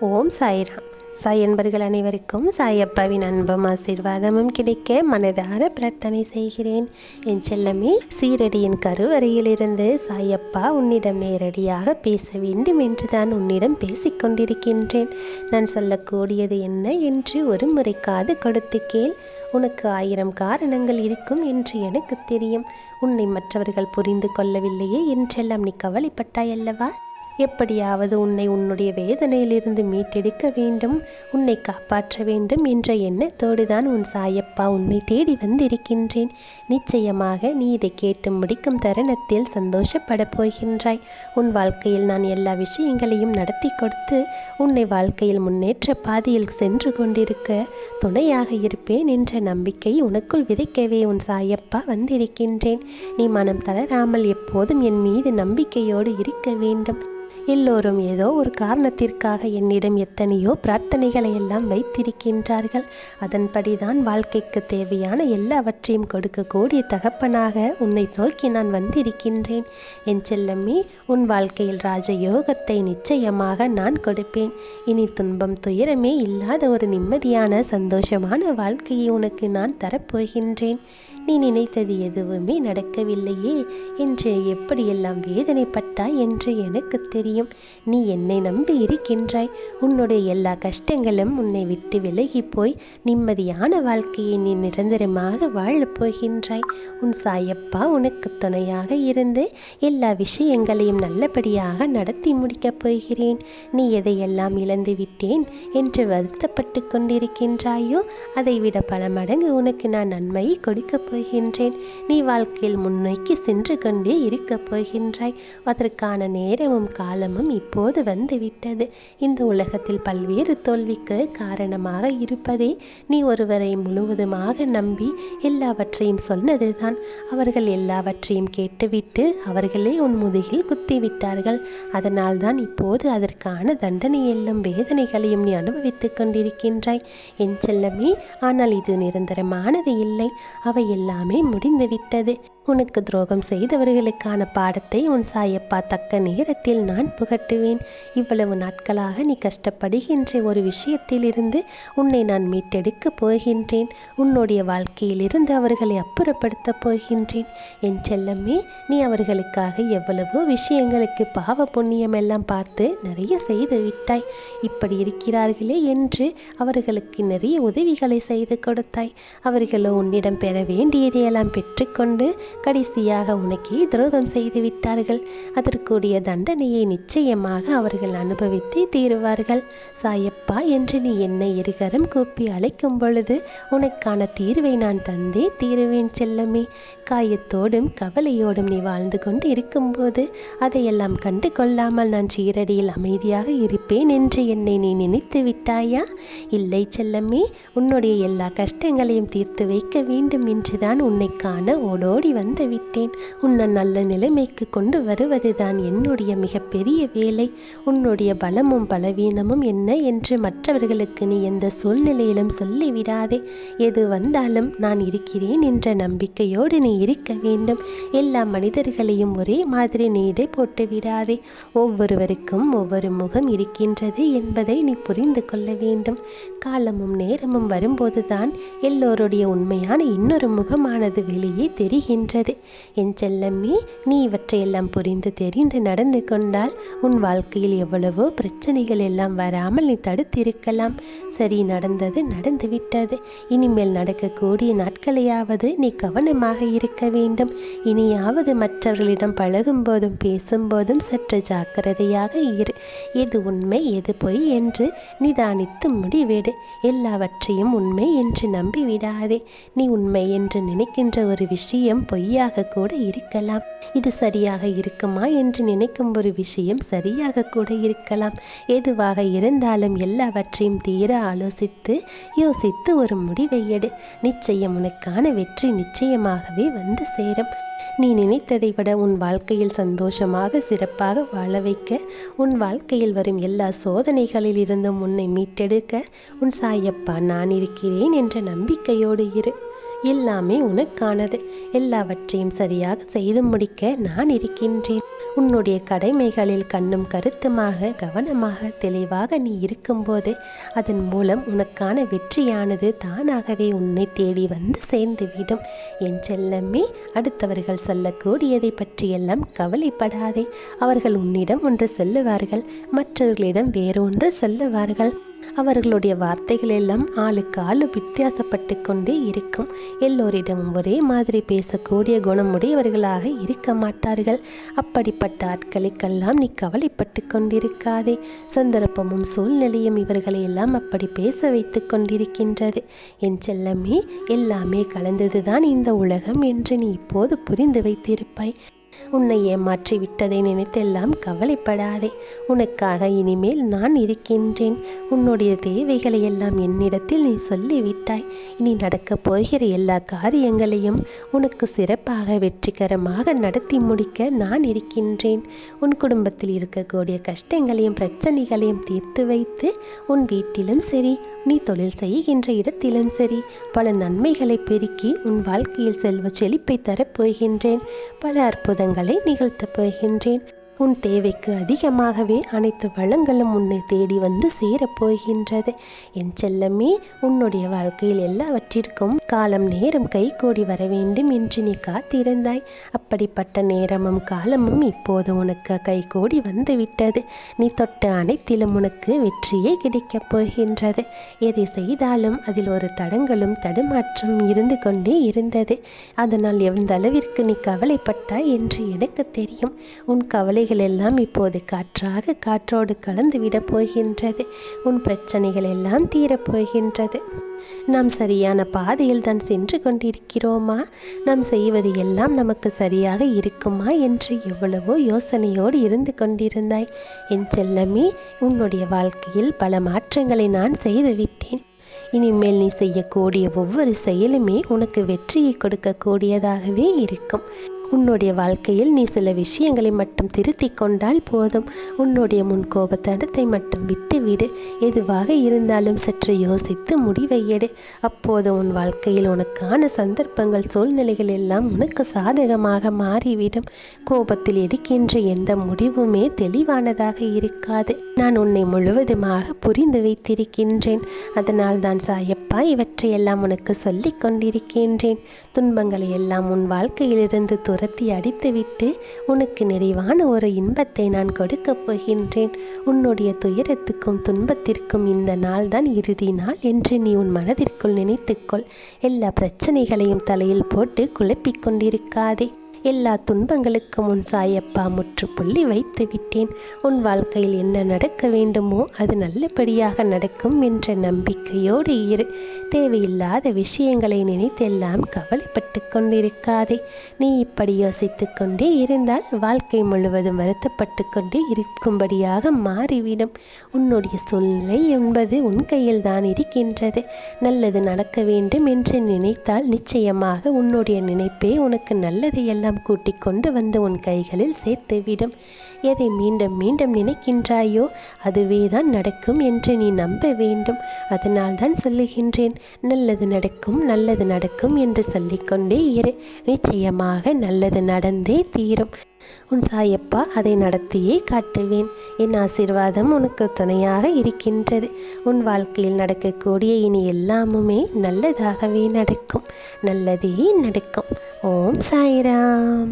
ஓம் சாய்ராம். சாய் என்பர்கள் அனைவருக்கும் சாயப்பாவின் அன்பும் ஆசீர்வாதமும் கிடைக்க மனதார பிரார்த்தனை செய்கிறேன். என் செல்லமே, சீரடியின் கருவறையிலிருந்து சாயப்பா உன்னிடம் நேரடியாக பேச வேண்டும் என்றுதான் உன்னிடம் பேசிக்கொண்டிருக்கின்றேன். நான் சொல்லக்கூடியது என்ன என்று ஒரு முறை காது கொடுத்து கேள். உனக்கு 1000 காரணங்கள் இருக்கும் என்று எனக்கு தெரியும். உன்னை மற்றவர்கள் புரிந்து கொள்ளவில்லையே என்றெல்லாம் நீ கவலைப்பட்டாயல்லவா? எப்படியாவது உன்னை உன்னுடைய வேதனையிலிருந்து மீட்டெடுக்க வேண்டும், உன்னை காப்பாற்ற வேண்டும் என்ற எண்ணத்தோடு தான் உன் சாயப்பா உன்னை தேடி வந்திருக்கின்றேன். நிச்சயமாக நீ இதை கேட்டு முடிக்கும் தருணத்தில் சந்தோஷப்படப் போகின்றாய். உன் வாழ்க்கையில் நான் எல்லா விஷயங்களையும் நடத்தி கொடுத்து உன்னை வாழ்க்கையில் முன்னேற்ற பாதையில் சென்று கொண்டிருக்க துணையாக இருப்பேன் என்ற நம்பிக்கை உனக்குள் விதைக்கவே உன் சாயப்பா வந்திருக்கின்றேன். நீ மனம் தளராமல் எப்போதும் என் மீது நம்பிக்கையோடு இருக்க வேண்டும். எல்லோரும் ஏதோ ஒரு காரணத்திற்காக என்னிடம் எத்தனையோ பிரார்த்தனைகளை எல்லாம் வைத்திருக்கின்றார்கள். அதன்படிதான் வாழ்க்கைக்கு தேவையான எல்லாவற்றையும் கொடுக்கக்கூடிய தகப்பனாக உன்னை நோக்கி நான் வந்திருக்கின்றேன். என் செல்லமே, உன் வாழ்க்கையில் ராஜயோகத்தை நிச்சயமாக நான் கொடுப்பேன். இனி துன்பம் துயரமே இல்லாத ஒரு நிம்மதியான சந்தோஷமான வாழ்க்கையை உனக்கு நான் தரப்போகின்றேன். நீ நினைத்தது எதுவுமே நடக்கவில்லையே என்று எப்படியெல்லாம் வேதனைப்பட்டாய் என்று எனக்கு தெரியும். நீ என்னை நம்பி இருக்கின்றாய். உன்னுடைய எல்லா கஷ்டங்களும் உன்னை விட்டு விலகி போய் நிம்மதியான வாழ்க்கையை நீ நிரந்தரமாக வாழப் போகின்றாய். உன் சாயப்பா உனக்கு துணையாக இருந்து எல்லா விஷயங்களையும் நல்லபடியாக நடத்தி முடிக்கப் போகிறேன். நீ எதையெல்லாம் இழந்து விட்டேன் என்று வருத்தப்பட்டு கொண்டிருக்கின்றாயோ அதைவிட பல மடங்கு உனக்கு நான் நன்மையை கொடுக்கப் போகின்றேன். நீ வாழ்க்கையில் முன்னோக்கி சென்று கொண்டே இருக்கப் போகின்றாய். அதற்கான நேரமும் காலமும் இப்போது வந்துவிட்டது. இந்த உலகத்தில் பல்வேறு தோல்விக்கு காரணமாக இருப்பதே நீ ஒருவரை முழுவதுமாக நம்பி எல்லாவற்றையும் சொன்னதுதான். அவர்கள் எல்லாவற்றையும் கேட்டுவிட்டு அவர்களே உன் முதுகில் குத்திவிட்டார்கள். அதனால்தான் இப்போது அதற்கான தண்டனையெல்லாம் வேதனைகளையும் நீ அனுபவித்துக் கொண்டிருக்கின்றாய். என் செல்லமே, ஆனால் இது நிரந்தரமானது இல்லை. அவை எல்லாமே முடிந்துவிட்டது. உனக்கு துரோகம் செய்தவர்களுக்கான பாடத்தை உன் சாயப்பா தக்க நேரத்தில் நான் புகட்டுவேன். இவ்வளவு நாட்களாக நீ கஷ்டப்படுகின்ற ஒரு விஷயத்திலிருந்து உன்னை நான் மீட்டெடுக்கப் போகின்றேன். உன்னுடைய வாழ்க்கையிலிருந்து அவர்களை அப்புறப்படுத்தப் போகின்றேன். என் செல்லமே, நீ அவர்களுக்காக எவ்வளவோ விஷயங்களுக்கு பாவ புண்ணியம் எல்லாம் பார்த்து நிறைய செய்து விட்டாய். இப்படி இருக்கிறார்களே என்று அவர்களுக்கு நிறைய உதவிகளை செய்து கொடுத்தாய். அவர்களோ உன்னிடம் பெற வேண்டியதையெல்லாம் பெற்றுக்கொண்டு கடைசியாக உனக்கே துரோகம் செய்து விட்டார்கள். அதற்குரிய தண்டனையை நிச்சயமாக அவர்கள் அனுபவித்தே தீருவார்கள். சாயப்பா என்று நீ என்னை இருகரம் கூப்பி அழைக்கும் பொழுது உனக்கான தீர்வை நான் தந்தே தீருவேன் செல்லமே. காயத்தோடும் கவலையோடும் நீ வாழ்ந்து கொண்டு இருக்கும்போது அதையெல்லாம் கண்டு கொள்ளாமல் நான் சீரடியில் அமைதியாக இருப்பேன் என்று என்னை நீ நினைத்து விட்டாயா? இல்லை செல்லமே, உன்னுடைய எல்லா கஷ்டங்களையும் தீர்த்து வைக்க வேண்டும் என்றுதான் உன்னை காண ஓடோடி வந்து விட்டேன். உன்னை நல்ல நிலைமைக்கு கொண்டு வருவதுதான் என்னுடைய மிகப்பெரிய வேலை. உன்னுடைய பலமும் பலவீனமும் என்ன என்று மற்றவர்களுக்கு நீ எந்த சூழ்நிலையிலும் சொல்லிவிடாதே. எது வந்தாலும் நான் இருக்கிறேன் என்ற நம்பிக்கையோடு நீ இருக்க வேண்டும். எல்லா மனிதர்களையும் ஒரே மாதிரி நீ இடை போட்டு விடாதே. ஒவ்வொருவருக்கும் ஒவ்வொரு முகம் இருக்கின்றது என்பதை நீ புரிந்து கொள்ள வேண்டும். காலமும் நேரமும் வரும்போதுதான் எல்லோருடைய உண்மையான இன்னொரு முகமானது வெளியே தெரிகின்றது. என் செல்லமே, நீ இவற்றையெல்லாம் புரிந்து தெரிந்து நடந்து கொண்டால் உன் வாழ்க்கையில் எவ்வளவோ பிரச்சனைகள் எல்லாம் வராமல் நீ தடுத்திருக்கலாம். சரி, நடந்தது நடந்துவிட்டது. இனிமேல் நடக்கக்கூடிய நாட்களையாவது நீ கவனமாக இருக்க வேண்டும். இனியாவது மற்றவர்களிடம் பழகும் போதும் பேசும்போதும் சற்று ஜாக்கிரதையாக இரு. எது உண்மை எது பொய் என்று நிதானித்து முடிவெடு. எல்லாவற்றையும் உண்மை என்று நம்பிவிடாதே. நீ உண்மை என்று நினைக்கின்ற ஒரு விஷயம் பொய்யாக கூட இருக்கலாம். இது சரியாக இருக்குமா என்று நினைக்கும் ஒரு விஷயம் சரியாக கூட இருக்கலாம். எதுவாக இருந்தாலும் எல்லாவற்றையும் தீர ஆலோசித்து யோசித்து ஒரு முடிவை எடு. நிச்சயம் உனக்கான வெற்றி நிச்சயமாகவே வந்து சேரும். நீ நினைத்ததை விட உன் வாழ்க்கையில் சந்தோஷமாக சிறப்பாக வாழ வைக்க, உன் வாழ்க்கையில் வரும் எல்லா சோதனைகளில் இருந்தும் உன்னை மீட்டெடுக்க உன் சாயப்பா நான் இருக்கிறேன் என்ற நம்பிக்கையோடு இரு. எல்லாமே உனக்கானது. எல்லாவற்றையும் சரியாக செய்து முடிக்க நான் இருக்கின்றேன். உன்னுடைய கடமைகளில் கண்ணும் கருத்துமாக கவனமாக தெளிவாக நீ இருக்கும்போது அதன் மூலம் உனக்கான வெற்றியானது தானாகவே உன்னை தேடி வந்து சேர்ந்துவிடும். என் செல்லமே, அடுத்தவர்கள் சொல்லக்கூடியதை பற்றியெல்லாம் கவலைப்படாதே. அவர்கள் உன்னிடம் ஒன்று சொல்லுவார்கள், மற்றவர்களிடம் வேறொன்று சொல்லுவார்கள். அவர்களுடைய வார்த்தைகள் எல்லாம் ஆளுக்கு ஆளு வித்தியாசப்பட்டு கொண்டே இருக்கும். எல்லோரிடமும் ஒரே மாதிரி பேசக்கூடிய குணமுடையவர்களாக இருக்க மாட்டார்கள். அப்படிப்பட்ட ஆட்களுக்கெல்லாம் நீ கவலைப்பட்டு கொண்டிருக்காதே. சந்தர்ப்பமும் சூழ்நிலையும் இவர்களை எல்லாம் அப்படி பேச வைத்து கொண்டிருக்கின்றது. என் செல்லமே, எல்லாமே கலந்ததுதான் இந்த உலகம் என்று நீ இப்போது புரிந்து வைத்திருப்பாய். உன்னை ஏமாற்றி விட்டதை நினைத்தெல்லாம் கவலைப்படாதே. உனக்காக இனிமேல் நான் இருக்கின்றேன். உன்னுடைய தேவைகளை எல்லாம் என்னிடத்தில் நீ சொல்லிவிட்டாய். இனி நடக்கப் போகிற எல்லா காரியங்களையும் உனக்கு சிறப்பாக வெற்றிகரமாக நடத்தி முடிக்க நான் இருக்கின்றேன். உன் குடும்பத்தில் இருக்கக்கூடிய கஷ்டங்களையும் பிரச்சனைகளையும் தீர்த்து வைத்து உன் வீட்டிலும் சரி, நீ தொழில் செய்கின்ற இடத்திலும் சரி, பல நன்மைகளை பெருக்கி உன் வாழ்க்கையில் செல்வ செழிப்பை தரப்போகின்றேன். பல அற்புதங்களை நிகழ்த்தப் போகின்றேன். உன் தேவைக்கு அதிகமாகவே அனைத்து வளங்களும் உன்னை தேடி வந்து சேரப்போகின்றது. என் செல்லமே, உன்னுடைய வாழ்க்கையில் எல்லாவற்றிற்கும் காலம் நேரம் கைகூடி வர வேண்டும் என்று நீ காத்திருந்தாய். அப்படிப்பட்ட நேரமும் காலமும் இப்போது உனக்கு கைகூடி வந்துவிட்டது. நீ தொட்ட அனைத்திலும் உனக்கு வெற்றியே கிடைக்கப் போகின்றது. எதை செய்தாலும் அதில் ஒரு தடங்களும் தடுமாற்றம் இருந்து கொண்டே இருந்தது. அதனால் எந்த அளவிற்கு நீ கவலைப்பட்டாய் என்று எனக்கு தெரியும். உன் கவலை எல்லாம் இப்போது காற்றோடு கலந்து விட போகின்றது. உன் பிரச்சனைகள் எல்லாம் தீரப்போகின்றது. நாம் சரியான பாதையில் தான் சென்று கொண்டிருக்கிறோமா? நாம் செய்வது எல்லாம் நமக்கு சரியாக இருக்குமா என்று எவ்வளவோ யோசனையோடு இருந்து கொண்டிருந்தாய். என் செல்லமே, உன்னுடைய வாழ்க்கையில் பல மாற்றங்களை நான் செய்துவிட்டேன். இனிமேல் நீ செய்யக்கூடிய ஒவ்வொரு செயலுமே உனக்கு வெற்றியை கொடுக்கக்கூடியதாகவே இருக்கும். உன்னுடைய வாழ்க்கையில் நீ சில விஷயங்களை மட்டும் திருத்தி கொண்டால் போதும். உன்னுடைய முன்கோபத்தனத்தை மட்டும் விட்டுவிடு. எதுவாக இருந்தாலும் சற்று யோசித்து முடிவை எடு. அப்போது உன் வாழ்க்கையில் உனக்கான சந்தர்ப்பங்கள் சூழ்நிலைகள் எல்லாம் உனக்கு சாதகமாக மாறிவிடும். கோபத்தில் எடுக்கின்ற எந்த முடிவுமே தெளிவானதாக இருக்காது. நான் உன்னை முழுவதுமாக புரிந்து வைத்திருக்கின்றேன். அதனால் தான் சாயப்பா இவற்றையெல்லாம் உனக்கு சொல்லிக் கொண்டிருக்கின்றேன். துன்பங்களை எல்லாம் உன் வாழ்க்கையிலிருந்து துரத்தி அடித்துவிட்டு உனக்கு நிறைவான ஒரு இன்பத்தை நான் கொடுக்கப் போகின்றேன். உன்னுடைய துயரத்துக்கும் துன்பத்திற்கும் இந்த நாள் தான் இறுதி நாள் என்று நீ உன் மனதிற்குள் நினைத்துக்கொள். எல்லா பிரச்சனைகளையும் தலையில் போட்டு குழப்பிக் கொண்டிருக்காதே. எல்லா துன்பங்களுக்கும் உன் சாயப்பா முற்றுப்புள்ளி வைத்து விட்டேன். உன் வாழ்க்கையில் என்ன நடக்க வேண்டுமோ அது நல்லபடியாக நடக்கும் என்ற நம்பிக்கையோடு இரு. தேவையில்லாத விஷயங்களை நினைத்தெல்லாம் கவலைப்பட்டு கொண்டிருக்காதே. நீ இப்படி யோசித்து கொண்டே இருந்தால் வாழ்க்கை முழுவதும் வருத்தப்பட்டு கொண்டே இருக்கும்படியாக மாறிவிடும். உன்னுடைய சூழ்நிலை என்பது உன் கையில் தான் இருக்கின்றது. நல்லது நடக்க வேண்டும் என்று நினைத்தால் நிச்சயமாக உன்னுடைய நினைப்பே உனக்கு நல்லதையெல்லாம் கூட்டிக் கொண்டு வந்து உன் கைகளில் சேர்த்துவிடும். எதை மீண்டும் மீண்டும் நினைக்கின்றாயோ அதுவே தான் நடக்கும் என்று நீ நம்ப வேண்டும். அதனால் தான் சொல்லுகின்றேன், நல்லது நடக்கும் நல்லது நடக்கும் என்று சொல்லிக்கொண்டே இரு. நிச்சயமாக நல்லது நடந்தே தீரும். உன் சாயப்பா அதை நடத்தியே காட்டுவேன். என் ஆசீர்வாதம் உனக்கு துணையாக இருக்கின்றது. உன் வாழ்க்கையில் நடக்கக்கூடிய இனி எல்லாமுமே நல்லதாகவே நடக்கும். நல்லதே நடக்கும். ஓம் சாய்ராம்.